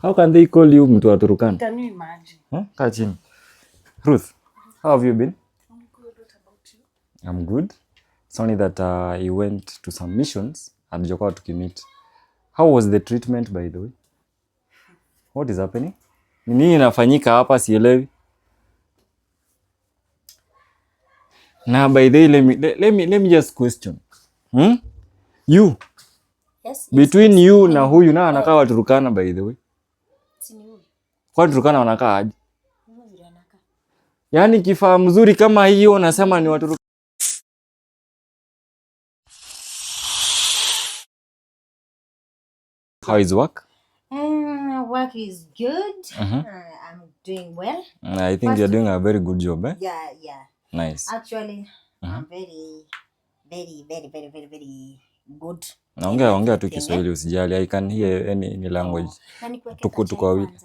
How can they call you mtu wa Turkana? Can you imagine? Kaa chini. Ruth, how have you been? I'm good. What about you? I'm good. It's only that you went to some missions and hatujakuwa tukimit. How was the treatment, by the way? What is happening? Nini inafanyika hapa sielewi? Na by the way, let me just question. You. Yes. Between you na huyu na anakaa wa Turkana, by the way. Kwa Turkana wanakaa aje? Yaani kifaa mzuri kama hiyo unasema ni watu. How is work? Work is good. I'm doing well. I think you're doing a very good job, eh? Yeah. Nice. Actually, I'm very good. Naongea tu Kiswahili usijali. I can hear any language. Tuko wawili.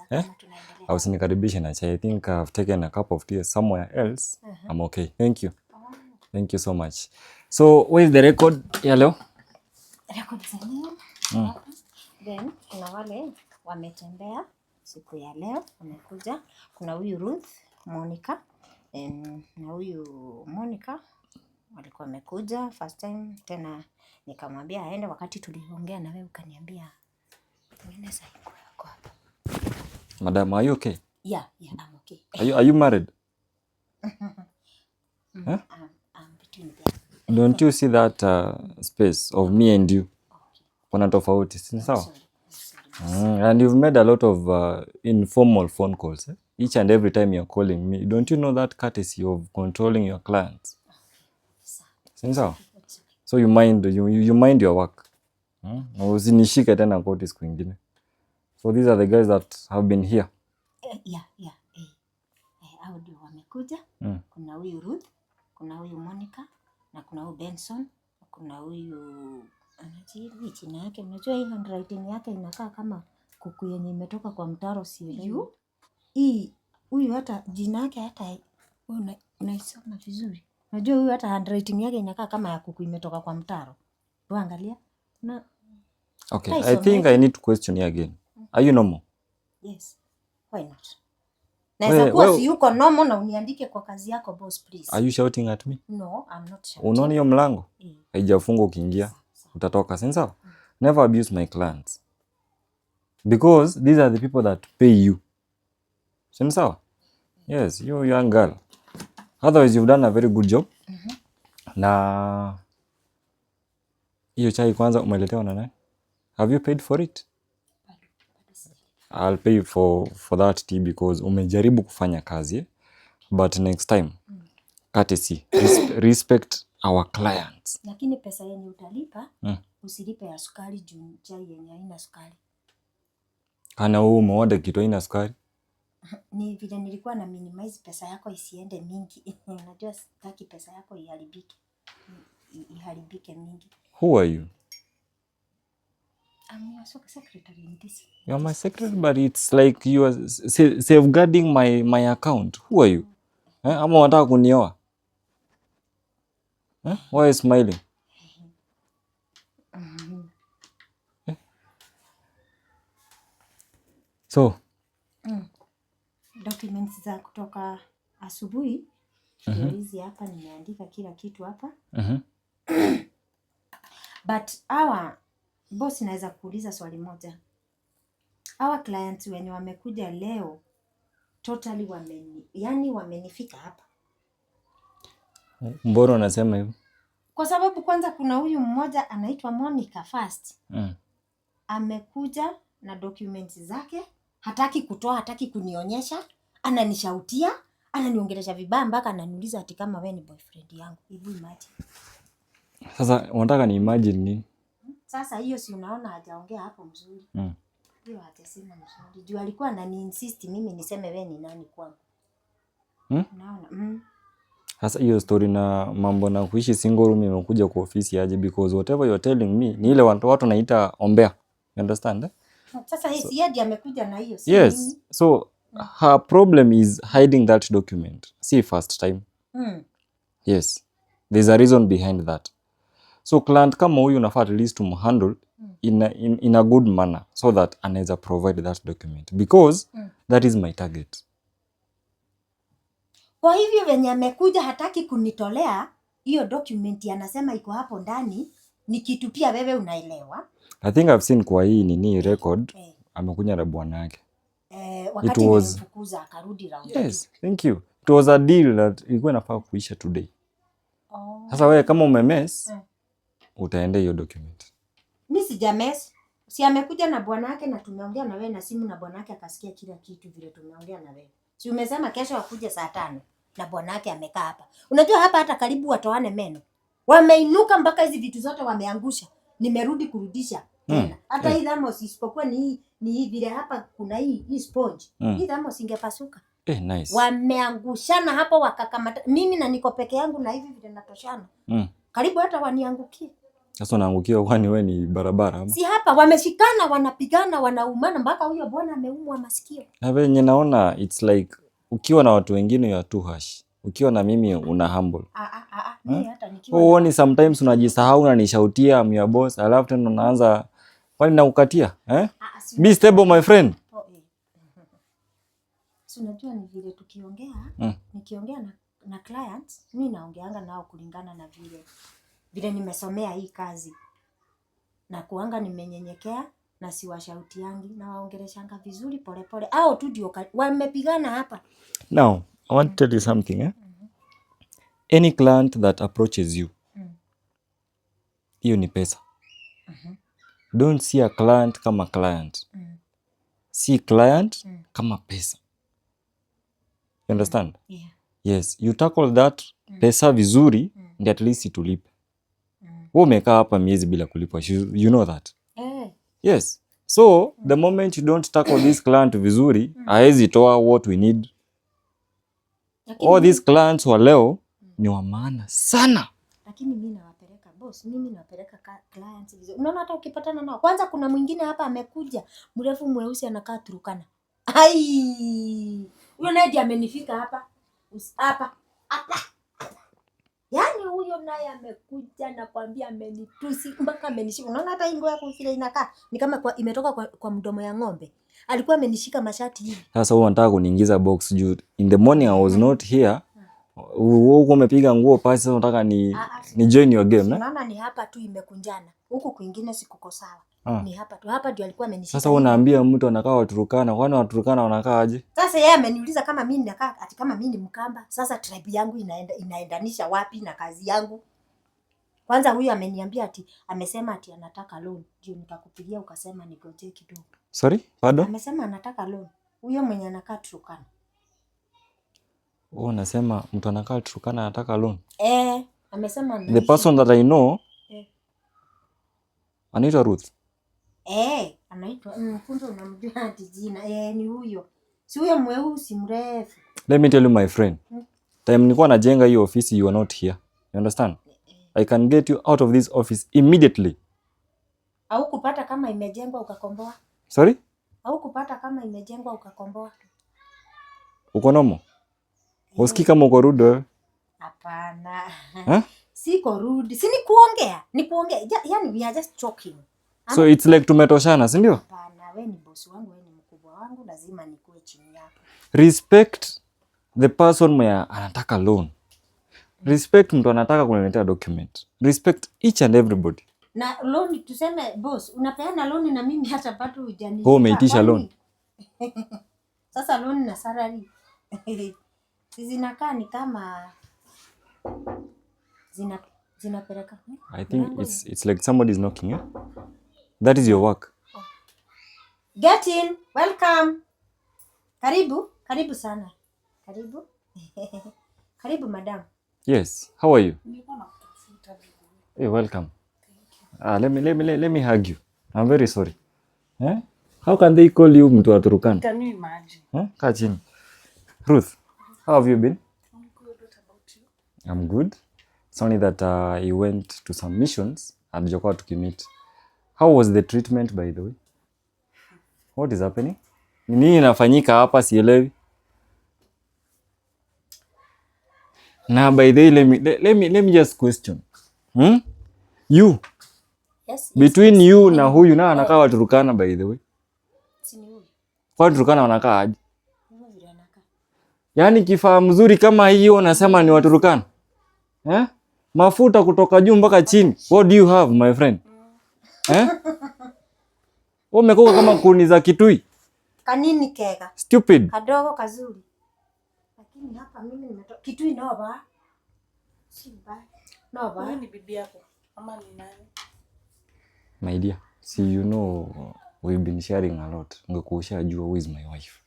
Au usinikaribishe na chai. I think I've taken a cup of tea somewhere else. I'm okay. Thank you. Thank you so much. So, where is the record ya leo? Record za leo. Then kuna wale wametembea siku ya leo wamekuja. Kuna huyu Ruth, Monica, na huyu Monica walikuwa wamekuja first time, tena nikamwambia aende. Wakati tuliongea na wewe ukaniambia mwende saiko yako hapa. Madam, are you okay? Yeah, I'm okay. Are you married? I'm between them. Don't you see that space of me and you? Kuna tofauti, si sawa? And you've made a lot of informal phone calls. Each and every time you're calling me. Don't you know that courtesy of controlling your clients? Si sawa? So you mind your work. Usinishike tena koti siku nyingine. So these are the guys that have been here. Yeah. Hao ndio wamekuja. Kuna huyu Ruth, kuna huyu Monica, na kuna huyu Benson, kuna huyu anajibu jina yake. Unajua hii handwriting yake inakaa kama kuku yenye imetoka kwa mtaro, sio? Huyu hata jina yake hata unaisoma vizuri. Unajua huyu hata handwriting yake inakaa kama ya kuku imetoka kwa mtaro. Angalia. Okay, I think I need to question you again. Are you normal? Yes. Why not? Naweza kuwa si yuko normal na uniandike kwa kazi yako boss, please. Are you shouting at me? No, I'm not shouting. Unaona hiyo mlango? Haijafungwa, ukiingia utatoka, si sawa? Never abuse my clients. Because these are the people that pay you. Si sawa? Yes, you young girl. Otherwise you've done a very good job. Na hiyo chai kwanza umeletewa na nani? Have you paid for it? I'll pay for that tea because umejaribu kufanya kazi. But next time, courtesy, respect our clients. Lakini pesa yenye utalipa, usilipe ya sukari juu chai yenye haina sukari. Kana wewe umeoda kitu haina sukari? Ni vile nilikuwa na minimize pesa yako isiende mingi. Unajua sitaki pesa yako iharibike mingi. Who are you? I'm your secretary in this. You're my secretary, but it's like you are safeguarding my account. Who are you? Ama unataka kunioa? Why are you smiling? So, documents za kutoka asubuhi hizi hapa nimeandika kila kitu hapa. But our boss, naweza kuuliza swali moja. Our clients wenye wamekuja leo totally wamenifika hapa. Mbona unasema hivyo? Kwa sababu kwanza kuna huyu mmoja anaitwa Monica first. Amekuja na documents zake, hataki kutoa, hataki kunionyesha, ananishautia, ananiongelesha vibaya mpaka ananiuliza ati kama wewe ni boyfriend yangu. Hivi imagine. Sasa unataka ni imagine nini? Sasa hiyo si unaona hajaongea hapo mzuri. Hiyo hatasema mzuri. Juu alikuwa anani-insist mimi niseme wewe ni nani kwangu. Unaona? Sasa hiyo story na mambo na kuishi single room imekuja kwa ofisi aje, because whatever you're telling me ni ile watu naita ombea. You understand? Sasa hii si yeye amekuja na hiyo. Yes. So her problem is hiding that document. See, first time. Yes. There's a reason behind that. So client kama huyu unafaa at least umhandle in a good manner so that anaweza provide that document because that is my target. Kwa hivyo venye amekuja hataki kunitolea hiyo document, anasema iko hapo ndani, ni kitu pia wewe unaelewa. I think I've seen kwa hii nini record amekuja na bwana yake. Wakati nilimfukuza akarudi round. Yes, thank you. It was a deal that ilikuwa inafaa kuisha today. Sasa wewe kama umemess utaenda hiyo document. Mimi sijamess. Si amekuja na bwana yake na tumeongea na wewe na simu na bwana yake akasikia kila kitu vile tumeongea na wewe. Si umesema kesho akuje saa 5 na bwana yake amekaa hapa. Unajua hapa hata karibu watoane meno. Wameinuka mpaka hizi vitu zote wameangusha. Nimerudi kurudisha tena. Hata hii thermos isipokuwa ni hii vile hapa kuna hii sponge. Hii thermos ingepasuka. Nice. Wameangushana hapo wakakamata. Mimi na niko peke yangu na hivi vile natoshana. Karibu hata waniangukie. Sasa unaangukia kwani wewe ni barabara ama? Si hapa wameshikana wanapigana wanaumana mpaka huyo bwana ameumwa masikio. Na venye naona it's like ukiwa na watu wengine you are too harsh. Ukiwa na mimi una humble. Mimi hata nikiwa Uone sometimes unajisahau na nishautia I'm your boss. Alafu tena unaanza kwani nakukatia Be stable my friend. Si unajua ni vile tukiongea nikiongea na clients mimi naongeanga nao kulingana na vile nimesomea hii kazi. Na kuanga nimenyenyekea na siwashautiangi na waongeleshanga vizuri pole pole. Au tu ndio wamepigana hapa. Now, I want to tell you something Any client that approaches you, hiyo ni pesa. Don't see a client kama client. See client kama pesa. You understand? Yeah. Yes, you tackle that pesa vizuri, ndi at least itulipe. Wewe umekaa hapa miezi bila kulipwa. You know that. Yes. So, the moment you don't tackle this client vizuri, haezi toa what we need. All these clients wa leo ni wa maana sana. Lakini mimi nawapeleka boss, mimi nawapeleka clients vizuri. Unaona hata ukipatana nao. Kwanza kuna mwingine hapa amekuja, mrefu mweusi anakaa Turkana. Huyo naye amenifika hapa. Hapa. Yaani huyo naye amekuja na kwambia amenitusi mpaka amenishika. Unaona hata hii nguo yako ile inakaa ni kama imetoka kwa mdomo ya ng'ombe. Alikuwa amenishika mashati hivi. Sasa wewe unataka kuniingiza box juu. In the morning I was not here. Wewe umepiga nguo pasi, sasa unataka ni join your game Unaona ni hapa tu imekunjana. Huku kwingine sikuko sawa. Ni hapa tu. Hapa ndio alikuwa amenishika. Sasa unaambia mtu anakaa Waturkana, kwani Waturkana wanakaa aje? Sasa yeye ameniuliza kama mimi nakaa ati kama mimi ni Mkamba. Sasa tribe yangu inaendanisha wapi na kazi yangu? Kwanza huyu ameniambia amesema anataka loan. Ndio nikakupigia ukasema nigoje kidogo. Sorry? Pardon? Amesema anataka loan. Huyo mwenye anakaa Turkana. Unasema mtu anakaa Turkana anataka loan? Amesema the person that I know anaitwa Ruth. Anaitwa mfunzo unamjua hadi jina. Ni huyo. Si huyo mweusi mrefu. Let me tell you my friend. Time nilikuwa najenga hii office you are not here. You understand? I can get you out of this office immediately. Au kupata kama imejengwa ukakomboa? Sorry? Au kupata kama imejengwa ukakomboa? Uko nomo? Usikii kama uko rude wewe? Hapana. Siko rude. Si ni kuongea. Yaani we are just talking. So it's like tumetoshana, si ndio? Hapana, wewe ni boss wangu, wewe ni mkubwa wangu, lazima nikuwe chini yako. Respect the person mwenye anataka loan. Respect mtu anataka kuniletea document. Respect each and everybody. Na loan tuseme boss, unapeana loan na mimi hata bado hujani. Wewe umeitisha loan. Sasa loan na salary. Zinakaa ni kama zinapeleka. I think it's like somebody is knocking. That is your work. Get in. Welcome. Karibu sana. Karibu. Karibu madam. Yes. How are you? Hey, welcome. Let me hug you. I'm very sorry. How can they call you mtu wa Turkana? Can you imagine? Kaa chini. Ruth, how have you been? I'm good. What about you? I'm good. It's only that he went to some missions and Joko tukimit. How was the treatment by the way? What is happening? Nini inafanyika hapa sielewi? Na by the way, let me just question. You. Yes. Between you na huyu na anakaa Waturkana by the way. Si ni huyu. Kwa Waturkana wanakaa aje? Huyu vile anakaa. Yaani kifaa mzuri kama hiyo unasema ni Waturkana? Mafuta kutoka juu mpaka chini. What do you have my friend? Umekoka kama kuni za Kitui. Kanini kega? Stupid. Kadogo kazuri. Lakini hapa mimi nimetoka Kitui nova. Si mbaya. Nova. Huyu ni bibi yako ama ni nani? My dear, see you know we've been sharing a lot. Ungekuwa jua who is my wife.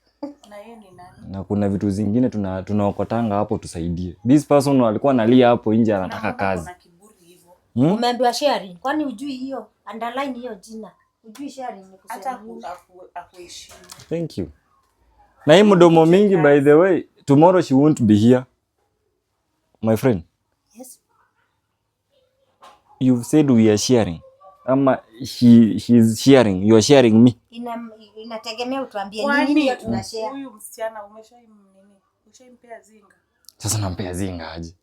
Na yeye ni nani? Na kuna vitu zingine tunaokotanga hapo tusaidie. This person alikuwa analia hapo nje anataka kazi. Kuna kiburi hivyo. Umeambiwa sharing. Kwani hujui hiyo? Underline hiyo jina. Hujui sharing ni kusema. Hata akuheshimu. Thank you. Na hii mdomo mingi by the way, tomorrow she won't be here. My friend. Yes. You've said we are sharing. Ama she's sharing. You are sharing me. Inategemea utuambie nini hiyo tunashare. Huyu msichana umeshampea zinga. Sasa nampea zinga aje?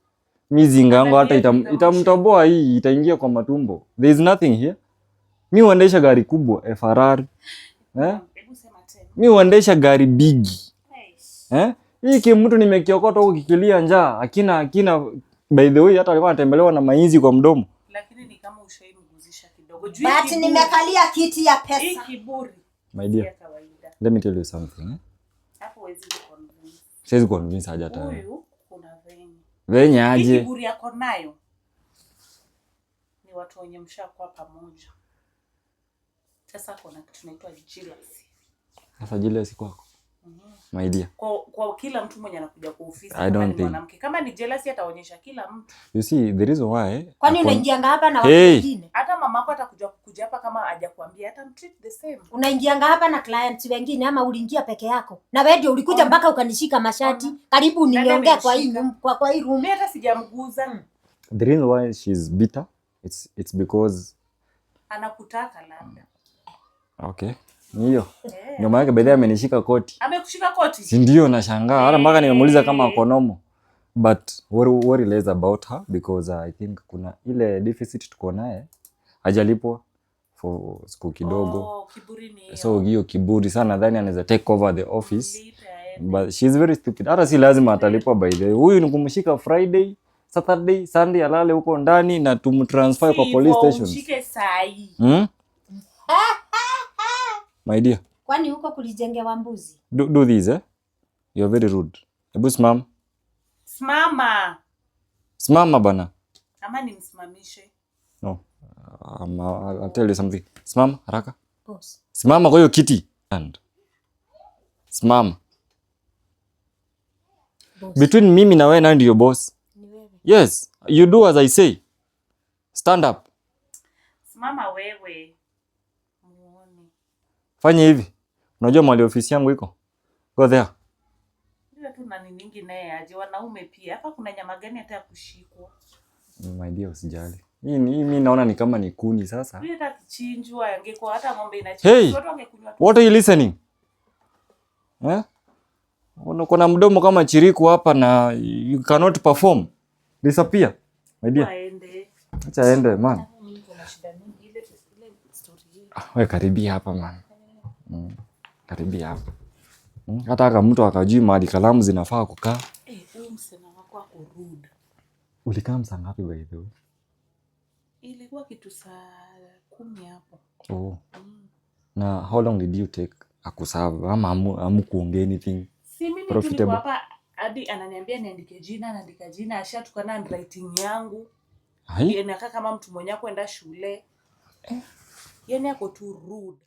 Mimi zinga yangu hata itamtoboa hii, itaingia kwa matumbo. There is nothing here. Mimi huendesha gari kubwa, Ferrari. Hebu sema tena. Mimi huendesha gari bigi. Hii kimtu nimekiokota huko kikilia njaa. Akina by the way hata alikuwa anatembelewa na mainzi kwa mdomo. Lakini ni kama ushaimguzisha kidogo. But nimekalia kiti ya pesa. Hii kiburi. My dear. Let me tell you something. Hapo huwezi convince. Siwezi convince haja hata. Huyu kuna venye aje. Kiburi yako nayo. Ni watu wenye mshakuwa pamoja. Sasa kuna kitu tunaitwa jealousy. Sasa jealousy kwako? My dear. Kwa kila mtu mwenye anakuja kwa ofisi kama ni mwanamke. Kama ni jealousy ataonyesha kila mtu. You see the reason why. Kwani unaingianga hapa na watu wengine? Hata mamako atakuja hapa kama hajakwambia hata treat the same. Unaingianga hapa na clients wengine ama uliingia peke yako? Na wewe ndio ulikuja mpaka ukanishika mashati. Karibu niliongea kwa hii room. Mimi hata sijamguza. The reason why she's bitter it's because anakutaka labda. Okay. Niyo. Ndio maana baadaye amenishika koti. Amekushika koti? Si ndio nashangaa. Hata mpaka nimemuuliza kama akonomo. But worry less about her because I think kuna ile deficit tuko naye hajalipwa for siku kidogo. Kiburi ni. So hiyo kiburi sana nadhani anaweza take over the office. But she's very stupid. Hata si lazima atalipwa by the way. Huyu ni kumshika Friday, Saturday, Sunday alale huko ndani na tumtransfer kwa police station. Mshike sahi. My dear. Kwani huko kulijengewa mbuzi? Do this You are very rude. Hebu simama. Simama bana. Ama nimsimamishe? No. I'll tell you something. Simama haraka. Boss. Simama kwa hiyo kiti. Simama. Boss. Between mimi na wewe nani ndio boss? Ni wewe. Yes, you do as I say. Stand up. Simama wewe. Muone. Fanya hivi. Unajua mahali ofisi yangu iko? Go there. Ndio tu nani nyingi naye aje wanaume pia. Hapa kuna nyama gani hata kushikwa? My dear usijali. Hii mimi naona ni kama ni kuni sasa. Yule hata kichinjwa angekuwa hata ng'ombe inachinjwa watu wangekunywa. What are you listening? Kuna mdomo kama chiriku hapa na you cannot perform. Disappear. My dear. Acha aende man. Wewe karibia hapa man. Karibia hapa. Hata kama mtu akajui mahali kalamu zinafaa kukaa. Huyu msema wako ako rude. Ulikaa saa ngapi by the way? Ilikuwa kitu saa 10 hapo. Oh. Na how long did you take akuserve ama amkuongea anything? Si mimi tu hapa hadi ananiambia niandike jina, naandika jina, ashatukana handwriting yangu. Inakaa kama mtu mwenye kwenda shule. Yeye ako tu rude.